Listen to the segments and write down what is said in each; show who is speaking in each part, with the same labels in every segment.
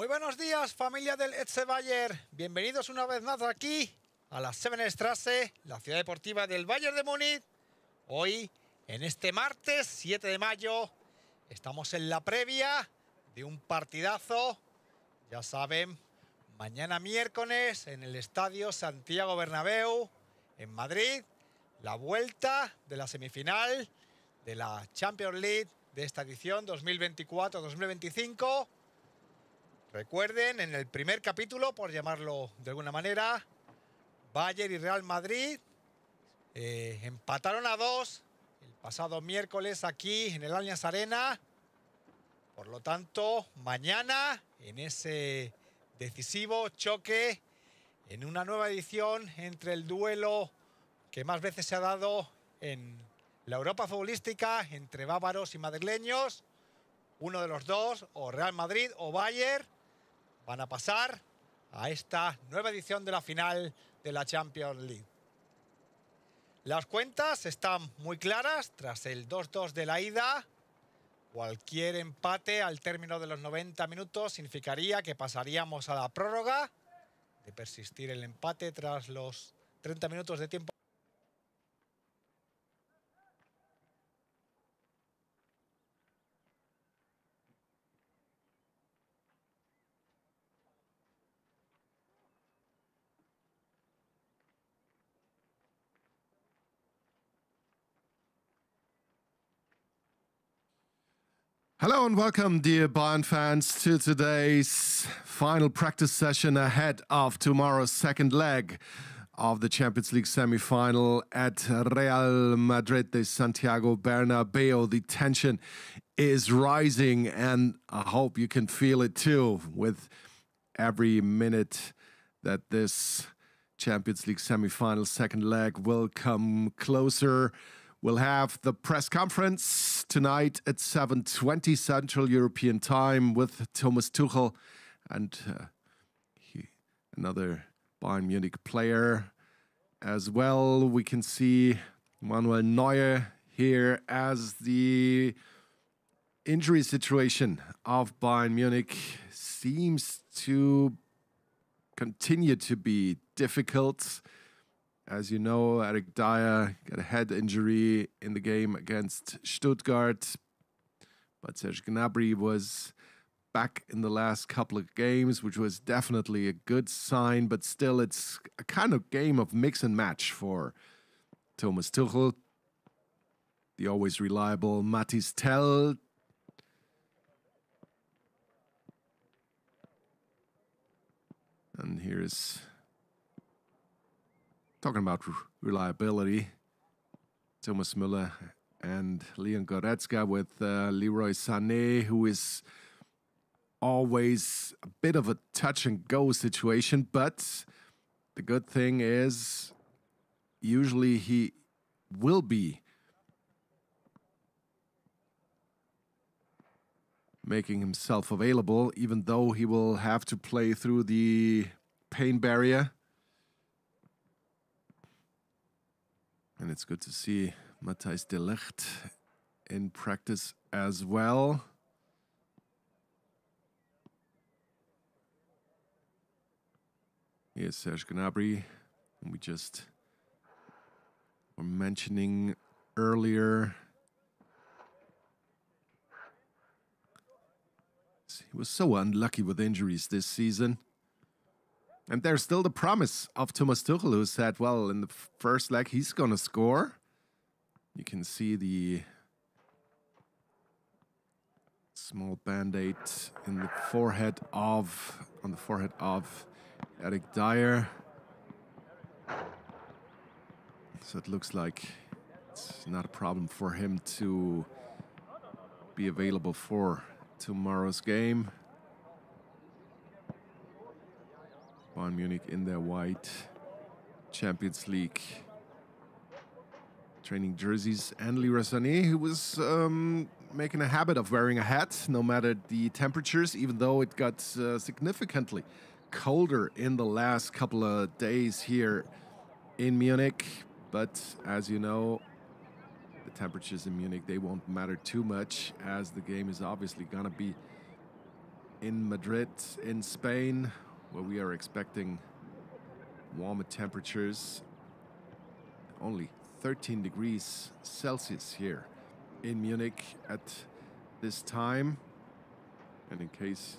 Speaker 1: Muy buenos días, familia del FC Bayern. Bienvenidos una vez más aquí a la Säbener Straße, la ciudad deportiva del Bayern de Múnich. Hoy, en este martes 7 de mayo, estamos en la previa de un partidazo. Ya saben, mañana miércoles en el estadio Santiago Bernabéu, en Madrid, la vuelta de la semifinal de la Champions League de esta edición 2024-2025. Recuerden, en el primer capítulo, por llamarlo de alguna manera, Bayern y Real Madrid empataron a 2 el pasado miércoles aquí en el Allianz Arena. Por lo tanto, mañana, en ese decisivo choque, en una nueva edición entre el duelo que más veces se ha dado en la Europa futbolística entre bávaros y madrileños, uno de los dos, o Real Madrid o Bayern, van a pasar a esta nueva edición de la final de la Champions League. Las cuentas están muy claras tras el 2-2 de la ida. Cualquier empate al término de los 90 minutos significaría que pasaríamos a la prórroga. De persistir el empate tras los 30 minutos de tiempo.
Speaker 2: Hello and welcome, dear Bayern fans, to today's final practice session ahead of tomorrow's second leg of the Champions League semi-final at Real Madrid de Santiago Bernabéu. The tension is rising, and I hope you can feel it too with every minute that this Champions League semi-final second leg will come closer. We'll have the press conference tonight at 7:20 Central European Time with Thomas Tuchel and another Bayern Munich player as well. We can see Manuel Neuer here as the injury situation of Bayern Munich seems to continue to be difficult. As you know, Eric Dyer got a head injury in the game against Stuttgart, but Serge Gnabry was back in the last couple of games, which was definitely a good sign, but still it's a kind of game of mix and match for Thomas Tuchel. The always reliable Mathys Tel. And here's talking about reliability, Thomas Müller and Leon Goretzka with Leroy Sané, who is always a bit of a touch-and-go situation. But the good thing is usually he will be making himself available, even though he will have to play through the pain barrier. And it's good to see Matthijs de Ligt in practice as well. Here's Serge Gnabry, whom we just were mentioning earlier. He was so unlucky with injuries this season. And there's still the promise of Thomas Tuchel, who said, well, in the first leg, he's going to score. You can see the small band-aid on the forehead of Eric Dyer. So it looks like it's not a problem for him to be available for tomorrow's game. Bayern Munich in their white Champions League training jerseys, and Leroy Sané, who was making a habit of wearing a hat no matter the temperatures, even though it got significantly colder in the last couple of days here in Munich. But as you know, the temperatures in Munich, they won't matter too much, as the game is obviously gonna be in Madrid, in Spain, where we are expecting warmer temperatures. Only 13 degrees Celsius here in Munich at this time. And in case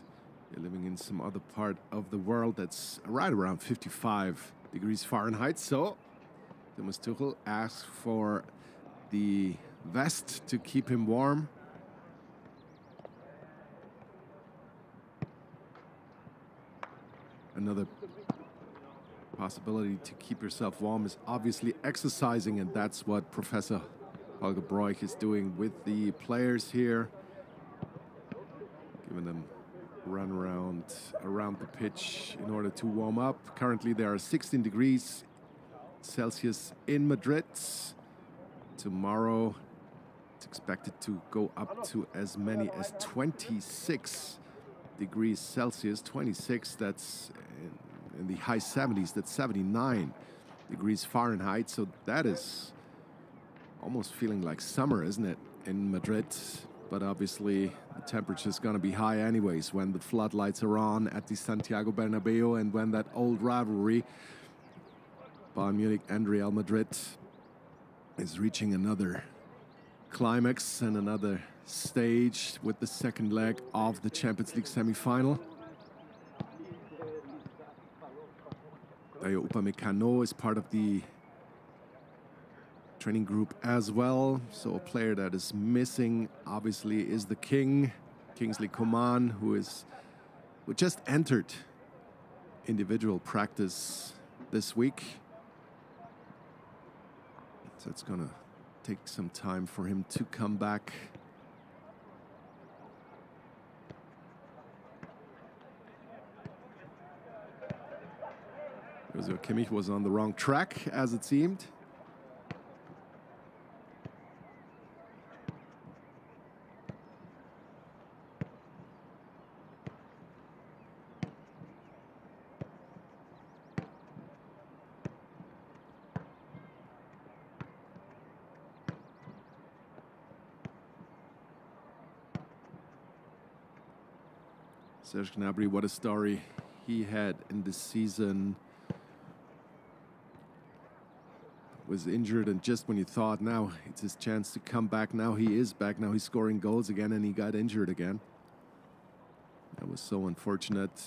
Speaker 2: you're living in some other part of the world, that's right around 55 degrees Fahrenheit. So Thomas Tuchel asks for the vest to keep him warm. Another possibility to keep yourself warm is obviously exercising, and that's what Professor Holger Broich is doing with the players here, giving them a run around the pitch in order to warm up. Currently there are 16 degrees Celsius in Madrid. Tomorrow it's expected to go up to as many as 26 degrees Celsius. 26, that's in the high 70s, that's 79 degrees Fahrenheit. So that is almost feeling like summer, isn't it, in Madrid? But obviously the temperature is going to be high anyways when the floodlights are on at the Santiago Bernabeu and when that old rivalry, Bayern Munich and Real Madrid, is reaching another climax and another stage with the second leg of the Champions League semi-final. Dayo Upamecano is part of the training group as well. So a player that is missing, obviously, is the King, Kingsley Coman, who just entered individual practice this week. So it's gonna take some time for him to come back. Joshua Kimmich was on the wrong track, as it seemed. Serge Gnabry, what a story he had in this season. Was injured, and just when you thought now it's his chance to come back, now he is back. Now he's scoring goals again, and he got injured again. That was so unfortunate.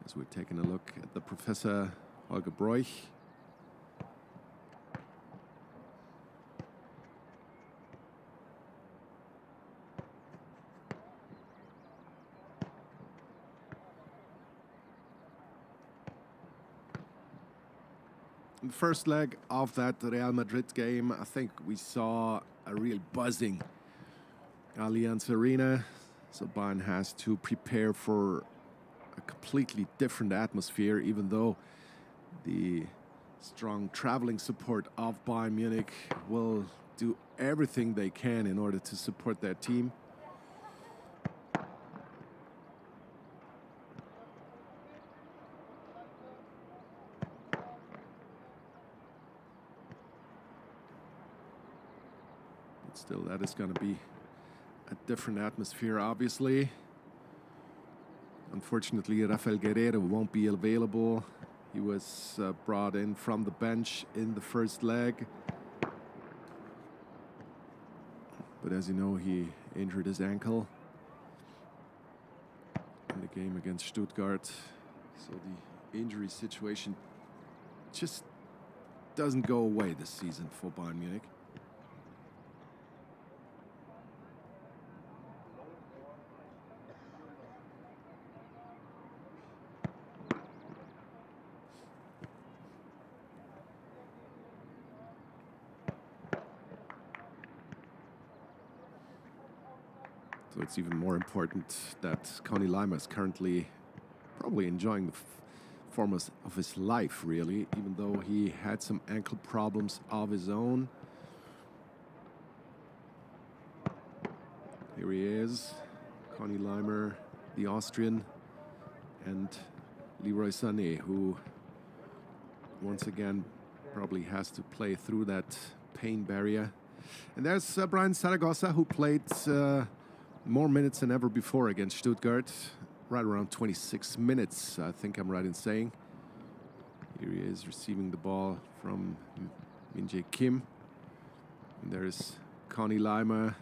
Speaker 2: As we're taking a look at the Professor Holger Broich. In the first leg of that Real Madrid game, I think we saw a real buzzing Allianz Arena. So Bayern has to prepare for a completely different atmosphere, even though the strong traveling support of Bayern Munich will do everything they can in order to support their team. Still, that is going to be a different atmosphere, obviously. Unfortunately, Rafael Guerreiro won't be available. He was brought in from the bench in the first leg. But as you know, he injured his ankle in the game against Stuttgart. So the injury situation just doesn't go away this season for Bayern Munich. So it's even more important that Conny Lima is currently probably enjoying the form of his life, really, even though he had some ankle problems of his own. Here he is, Conny Lima, the Austrian, and Leroy Sané, who once again probably has to play through that pain barrier. And there's Brian Zaragoza, who played more minutes than ever before against Stuttgart. Right around 26 minutes, I think I'm right in saying. Here he is receiving the ball from Min-jae Kim. And there's Connie Leimer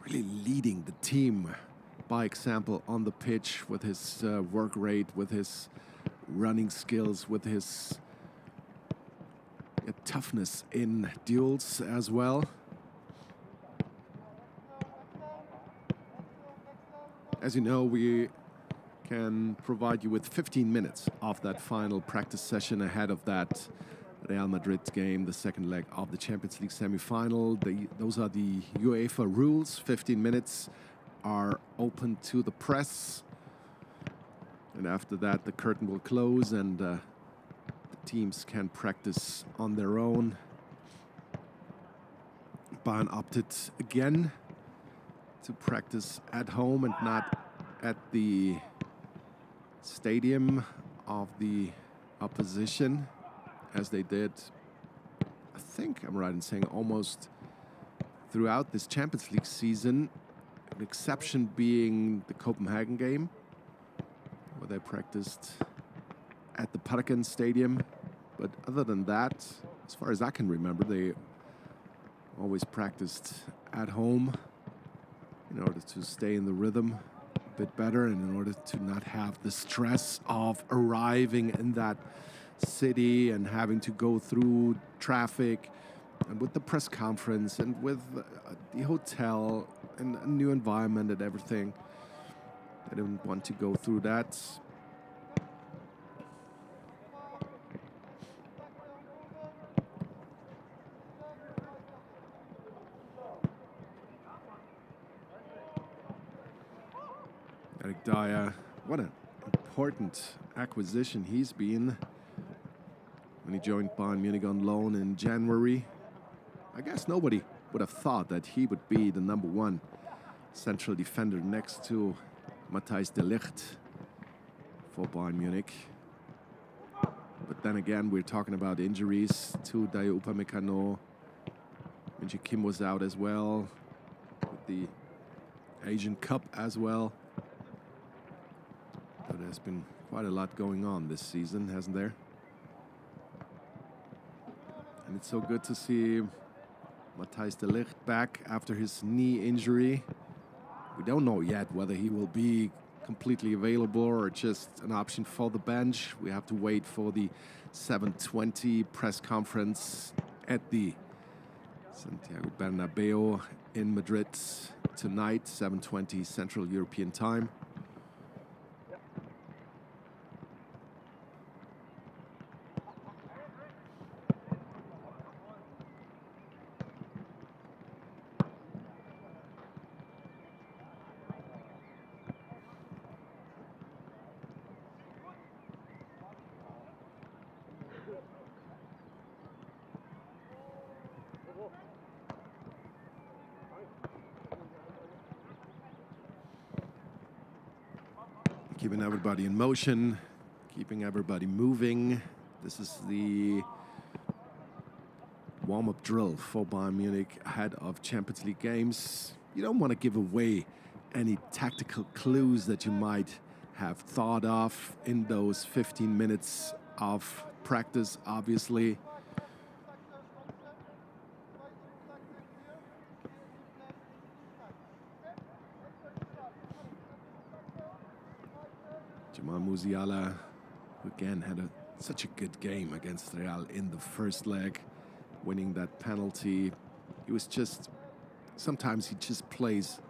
Speaker 2: really leading the team by example on the pitch with his work rate, with his running skills, with his toughness in duels as well. As you know, we can provide you with 15 minutes of that final practice session ahead of that Real Madrid game, the second leg of the Champions League semi-final. Those are the UEFA rules. 15 minutes are open to the press. And after that, the curtain will close and the teams can practice on their own. Bayern opted again to practice at home and not at the stadium of the opposition, as they did, I think I'm right in saying, almost throughout this Champions League season, an exception being the Copenhagen game, where they practiced at the Parken Stadium. But other than that, as far as I can remember, they always practiced at home in order to stay in the rhythm a bit better and in order to not have the stress of arriving in that city and having to go through traffic and with the press conference and with the hotel and a new environment and everything. I didn't want to go through that. Eric Dyer, what an important acquisition he's been when he joined Bayern Munich on loan in January. I guess nobody would have thought that he would be the #1 central defender next to Matthijs de Ligt for Bayern Munich. But then again, we're talking about injuries to Dayo Upamecano. Min-jae Kim was out as well, with the Asian Cup as well. But there's been quite a lot going on this season, hasn't there? And it's so good to see Matthijs de Ligt back after his knee injury. We don't know yet whether he will be completely available or just an option for the bench. We have to wait for the 7:20 press conference at the Santiago Bernabeu in Madrid tonight, 7:20 Central European Time. Keeping everybody in motion, keeping everybody moving. This is the warm-up drill for Bayern Munich ahead of Champions League games. You don't want to give away any tactical clues that you might have thought of in those 15 minutes of practice, obviously. Jamal Musiala, who again had such a good game against Real in the first leg, winning that penalty. He was just, sometimes he just plays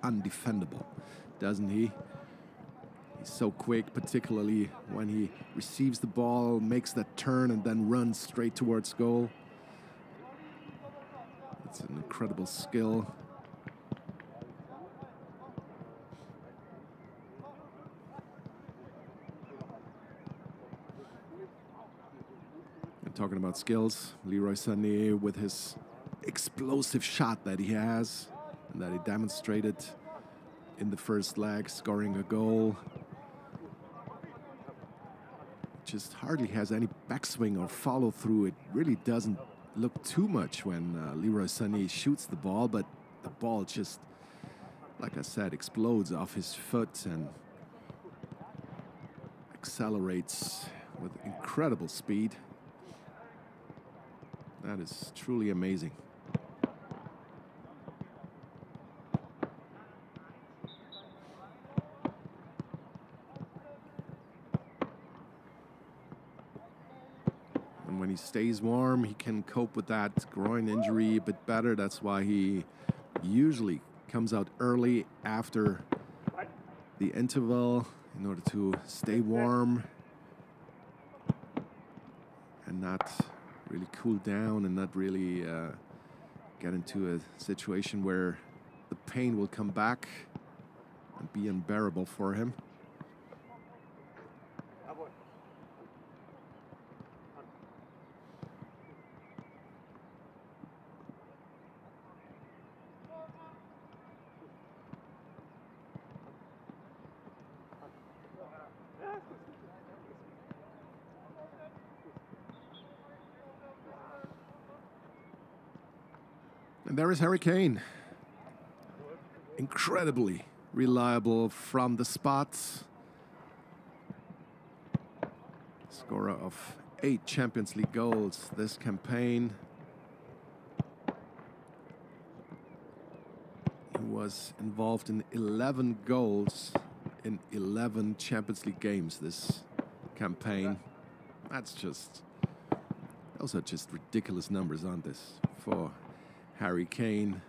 Speaker 2: undefendable, doesn't he? He's so quick, particularly when he receives the ball, makes that turn and then runs straight towards goal. It's an incredible skill. Talking about skills, Leroy Sané with his explosive shot that he has and that he demonstrated in the first leg, scoring a goal. Just hardly has any backswing or follow through. It really doesn't look too much when Leroy Sané shoots the ball, but the ball just, like I said, explodes off his foot and accelerates with incredible speed. That is truly amazing. And when he stays warm, he can cope with that groin injury a bit better. That's why he usually comes out early after the interval in order to stay warm and not really cool down and not really get into a situation where the pain will come back and be unbearable for him. And there is Harry Kane. Incredibly reliable from the spot. Scorer of 8 Champions League goals this campaign. He was involved in 11 goals in 11 Champions League games this campaign. Those are just ridiculous numbers, aren't this, for Harry Kane.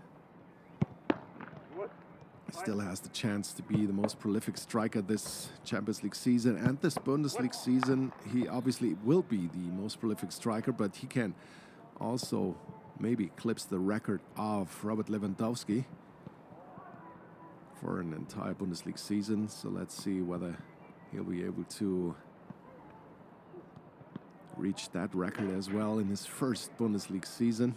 Speaker 2: Still has the chance to be the most prolific striker this Champions League season and this Bundesliga season. He obviously will be the most prolific striker, but he can also maybe eclipse the record of Robert Lewandowski for an entire Bundesliga season. So let's see whether he'll be able to reach that record as well in his first Bundesliga season.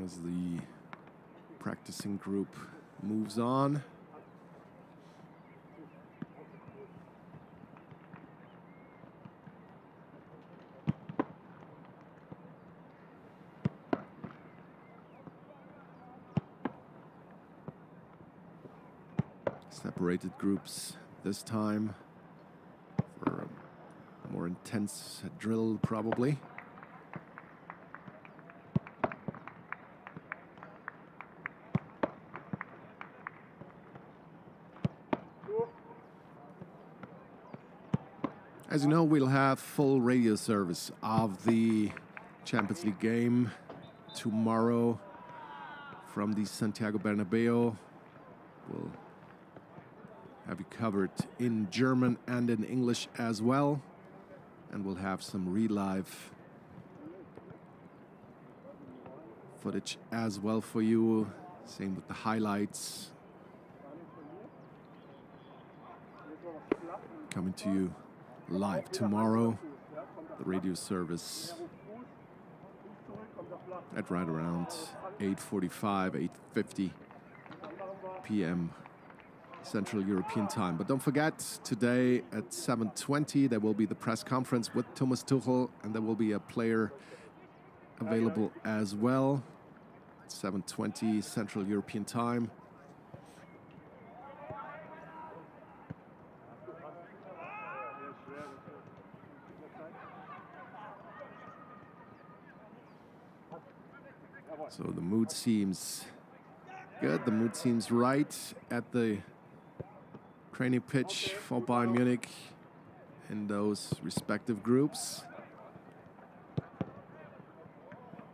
Speaker 2: As the practicing group moves on. Separated groups this time for a more intense drill, probably. As you know, we'll have full radio service of the Champions League game tomorrow from the Santiago Bernabeu. We'll have you covered in German and in English as well. And we'll have some real-life footage as well for you. Same with the highlights. Coming to you live tomorrow, the radio service at right around 8:45, 8:50 p.m. Central European time. But don't forget, today at 7:20 there will be the press conference with Thomas Tuchel, and there will be a player available as well. 7:20 Central European time. So the mood seems good. The mood seems right at the training pitch for Bayern Munich in those respective groups.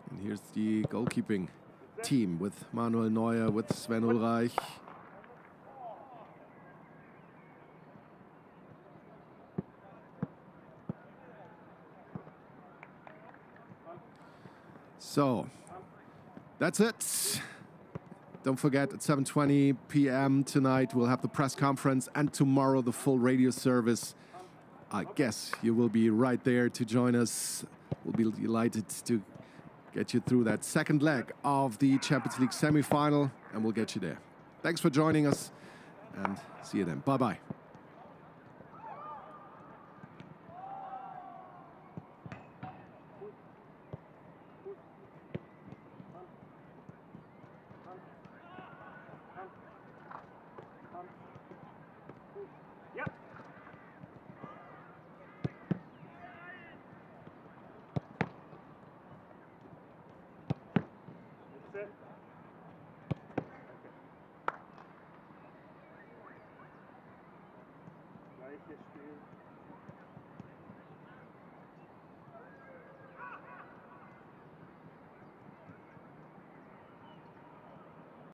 Speaker 2: And here's the goalkeeping team with Manuel Neuer, with Sven Ulreich. So that's it. Don't forget, at 7:20 p.m. tonight, we'll have the press conference, and tomorrow the full radio service. I guess you will be right there to join us. We'll be delighted to get you through that second leg of the Champions League semi-final, and we'll get you there. Thanks for joining us. and see you then. Bye-bye.
Speaker 3: Gleiches Spiel.